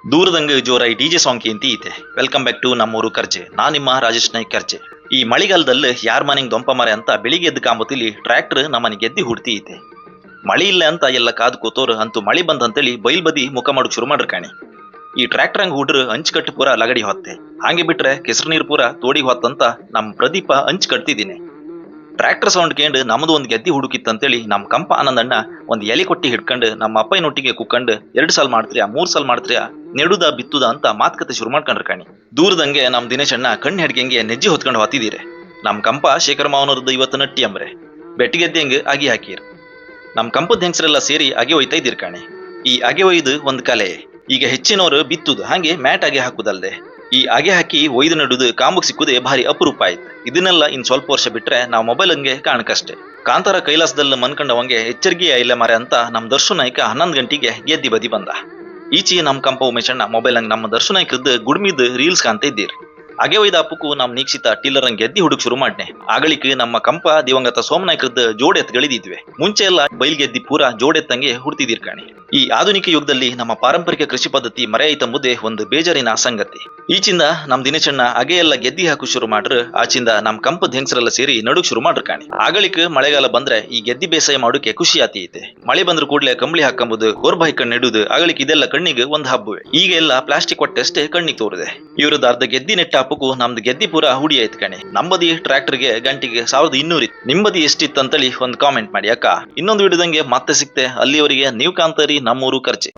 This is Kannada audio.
ದೂರದಂಗ ಜೋರಾಗಿ ಡಿಜೆ ಸಾಂಗ್ ಅಂತ ಐತೆ. ವೆಲ್ಕಮ್ ಬ್ಯಾಕ್ ಟು ನಮ್ಮೂರು ಕರ್ಜೆ. ನಾ ನಿಮ್ಮ ರಾಜೇಶ್ ನಾಯ್ಕ್ ಕರ್ಜೆ. ಈ ಮಳಿಗಾಲದಲ್ಲಿ ಯಾರ ಮನೆಗೆ ದೊಂಪ ಮರೆ ಅಂತ ಬೆಳಿಗ್ಗೆ ಎದ್ದು ಕಾಂಬತಿಲಿ ಟ್ರ್ಯಾಕ್ಟರ್ ನಮ್ಮನೆ ಗೆದ್ದಿ ಹುಡ್ತಿ ಐತೆ. ಮಳಿ ಇಲ್ಲ ಅಂತ ಎಲ್ಲ ಕಾದು ಕೂತೋರು ಅಂತೂ ಮಳಿ ಬಂದಂತೇಳಿ ಬೈಲ್ ಬದಿ ಮುಖ ಮಾಡೋಕ್ ಶುರು ಮಾಡ್ರ ಕಾಣಿ. ಈ ಟ್ರ್ಯಾಕ್ಟರ್ ಹಂಗ ಹುಡ್ರು ಹಂಚ್ ಕಟ್ಟು ಪೂರ ಲಗಡಿ ಹೊತ್ತೆ, ಹಾಗೆ ಬಿಟ್ರೆ ಕೆಸರು ನೀರು ಪೂರ ತೋಡಿ ಹೊತ್ತಂತ ನಮ್ ಪ್ರದೀಪ ಹಂಚ್ ಕಟ್ತಿದ್ದೀನಿ. ಟ್ರ್ಯಾಕ್ಟರ್ ಸೌಂಡ್ ಕೇಂಡ್ ನಮ್ದು ಒಂದ್ ಗೆದ್ದಿ ಹುಡುಕಿತ್ತಂತೇಳಿ ನಮ್ ಕಂಪ ಆನಂದಣ್ಣ ಒಂದ್ ಎಲೆ ಕೊಟ್ಟಿ ಹಿಡ್ಕೊಂಡು ನಮ್ಮ ಅಪ್ಪಯ್ಯನೊಟ್ಟಿಗೆ ಕುಕ್ಕಂಡು 2 ಸಾಲ್ ಮಾಡ್ತೀಯಾ 3 ಸಾಲ್ ಮಾಡ್ತೀಯಾ ನೆಡುದ ಬಿತ್ತುದ ಅಂತ ಮಾತುಕತೆ ಶುರು ಮಾಡ್ಕೊಂಡ್ರ ಕಾಣಿ. ದೂರದಂಗೆ ನಮ್ ದಿನೇಶ್ ಅಣ್ಣ ಕಣ್ಣು ಹೆಡ್ಗೆಂಗೆ ನೆಜ್ಜಿ ಹೊತ್ಕೊಂಡು ಹೊತ್ತಿದೀರೆ. ನಮ್ ಕಂಪ ಶೇಖರ್ ಮಾವನವ್ರದ್ದು ಇವತ್ತು ನಟ್ಟಿ ಅಂಬ್ರೆ ಬೆಟ್ಟಿಗೆದ್ದೆ ಅಗಿ ಹಾಕಿರ್. ನಮ್ ಕಂಪದ ಹೆಂಗಸರೆಲ್ಲ ಸೇರಿ ಅಗೆ ಒಯ್ತಾ ಇದ್ದೀರ್ ಕಾಣಿ. ಈ ಅಗೆ ಒಯ್ದು ಒಂದ್ ಕಲೆ. ಈಗ ಹೆಚ್ಚಿನವರು ಬಿತ್ತುದು ಹಾಗೆ ಮ್ಯಾಟ್ ಅಗೆ ಹಾಕುದಲ್ದೆ ಈ ಅಗೆ ಹಾಕಿ ಒಯ್ದು ನಡುದು ಕಾಂಬಕ್ ಸಿಕ್ಕುದೇ ಭಾರಿ ಅಪರೂಪ ಆಯ್ತು. ಇದನ್ನೆಲ್ಲ ಇನ್ ಸ್ವಲ್ಪ ವರ್ಷ ಬಿಟ್ರೆ ನಾವು ಮೊಬೈಲ್ ಹಂಗೆ ಕಾಣಕಷ್ಟೇ. ಕಾಂತಾರ ಕೈಲಾಸದಲ್ಲಿ ಮನ್ಕಂಡವಂಗೆ ಎಚ್ಚರಿಕೆಯ ಇಲ್ಲ ಮಾರೆ ಅಂತ ನಮ್ ದರ್ಶನ ನಾಯ್ಕ 11 ಗಂಟೆಗೆ ಗೆದ್ದಿ ಬದಿ ಬಂದ. ಈಚಿ ನಮ್ ಕಂಪ ಉಮೇಶಣ್ಣ ಮೊಬೈಲ್ ಹಂಗ್ ನಮ್ಮ ದರ್ಶನ ನಾಯ್ಕದ್ದು ಗುಡ್ಮಿದ್ ರೀಲ್ಸ್ ಕಾಣ್ತಾ ಇದ್ದೀರಿ. ಅಗೆ ಒಯ್ದ ಅಪ್ಪಕ್ಕೂ ನಮ್ ನೀಕ್ಷಿತ ಟೀಲರ್ ಹಂಗ್ ಗೆದ್ದಿ ಹುಡುಕ್ ಶುರು ಮಾಡ್ನೆ. ಆಗಳಿಕೆ ನಮ್ಮ ಕಂಪ ದಿವಂಗತ ಸೋಮನಾಯ್ಕರದ್ದು ಜೋಡೆತ್ಗಳಿದ್ವಿ. ಮುಂಚೆ ಎಲ್ಲ ಬೈಲ್ ಗೆದ್ದಿ ಪೂರ ಜೋಡೆತ್ತಂಗೆ ಹುಡ್ತಿದ್ದೀರ್ ಕಾಣಿ. ಈ ಆಧುನಿಕ ಯುಗದಲ್ಲಿ ನಮ್ಮ ಪಾರಂಪರಿಕ ಕೃಷಿ ಪದ್ಧತಿ ಮರೆಯಾಯ್ತಂಬುದೇ ಒಂದು ಬೇಜಾರಿನ ಸಂಗತಿ. ಈಚಿಂದ ನಮ್ ದಿನೇಶಣ್ಣ ಅಗೆ ಎಲ್ಲ ಗೆದ್ದಿ ಹಾಕು ಶುರು ಮಾಡ್ರ, ಆಚಿಂದ ನಮ್ ಕಂಪದ ಹೆಂಗಸರೆಲ್ಲ ಸೇರಿ ನಡುಕ್ ಶುರು ಮಾಡ್ರ ಕಾಣಿ. ಆಗಳಿಕ ಮಳೆಗಾಲ ಬಂದ್ರೆ ಈ ಗೆದ್ದಿ ಬೇಸಾಯ ಮಾಡೋಕೆ ಖುಷಿ ಆತೈತೆ. ಮಳೆ ಬಂದ್ರ ಕೂಡ್ಲೆ ಕಂಬಳಿ ಹಾಕಂಬುದು ಗೋರ್ಬ ಹಾಕೊಂಡ್ ನೆಡುದು ಆಗಳಿಕ ಇದೆಲ್ಲ ಕಣ್ಣಿಗೆ ಒಂದ್ ಹಬ್ಬವೇ. ಈಗ ಎಲ್ಲ ಪ್ಲಾಸ್ಟಿಕ್ ಹೊಟ್ಟೆಷ್ಟೇ ಕಣ್ಣಿಗೆ ತೋರಿದೆ. ಇವ್ರದ್ದು ಅರ್ಧ ಗೆದ್ದಿ ನೆಟ್ಟ ಹಪ್ಪಕ್ಕೂ ನಮ್ದು ಗೆದ್ದಿ ಪೂರ ಹುಡಿ ಆಯ್ತು ಕಣೆ. ನಮ್ಮದಿ ಟ್ರ್ಯಾಕ್ಟರ್ಗೆ ಗಂಟೆಗೆ 1200 ಇತ್ತು. ನಿಮ್ಮದಿ ಎಷ್ಟಿತ್ತಂತೇಳಿ ಒಂದ್ ಕಾಮೆಂಟ್ ಮಾಡಿ ಅಕ್ಕ. ಇನ್ನೊಂದು ವಿಡಿಯೋದಂಗೆ ಮತ್ತೆ ಸಿಕ್ತೆ. ಅಲ್ಲಿಯವರಿಗೆ ನೀವು ಕಾಂತಾರಿ ನಮ್ಮೂರು ಕರ್ಜೆ.